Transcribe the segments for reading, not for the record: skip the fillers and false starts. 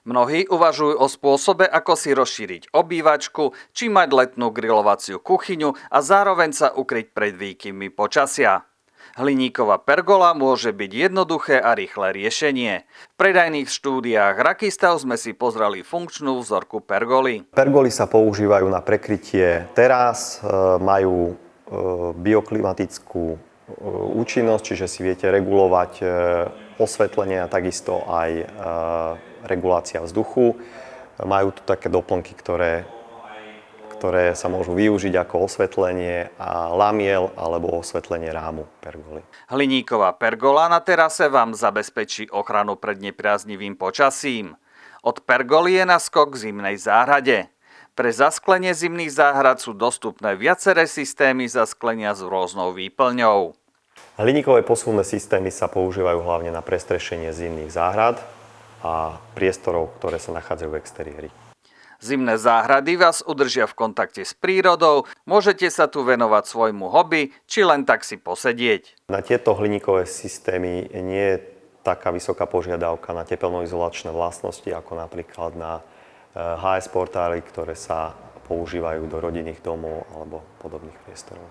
Mnohí uvažujú o spôsobe, ako si rozšíriť obývačku, či mať letnú grilovaciu kuchyňu a zároveň sa ukryť pred výkyvmi počasia. Hliníková pergola môže byť jednoduché a rýchle riešenie. V predajných štúdiách Rakistav sme si pozreli funkčnú vzorku pergoly. Pergoly sa používajú na prekrytie terás, majú bioklimatickú účinnosť, čiže si viete regulovať osvetlenie a takisto aj regulácia vzduchu. Majú tu také doplnky, ktoré sa môžu využiť ako osvetlenie a lamiel alebo osvetlenie rámu pergoly. Hliníková pergola na terase vám zabezpečí ochranu pred nepriaznivým počasím. Od pergoly je naskok k zimnej záhrade. Pre zasklenie zimných záhrad sú dostupné viaceré systémy zasklenia s rôznou výplňou. Hliníkové posuvné systémy sa používajú hlavne na prestrešenie zimných záhrad a priestorov, ktoré sa nachádzajú v exteriéri. Zimné záhrady vás udržia v kontakte s prírodou, môžete sa tu venovať svojmu hobby, či len tak si posedieť. Na tieto hliníkové systémy nie je taká vysoká požiadavka na tepelnoizolačné vlastnosti, ako napríklad na HS portály, ktoré sa používajú do rodinných domov alebo podobných priestorov.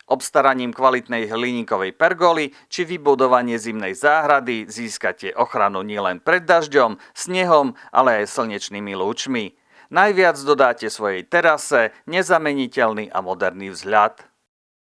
Obstaraním kvalitnej hliníkovej pergoly či vybudovanie zimnej záhrady získate ochranu nielen pred dažďom, snehom, ale aj slnečnými lúčmi. Najviac dodáte svojej terase nezameniteľný a moderný vzhľad.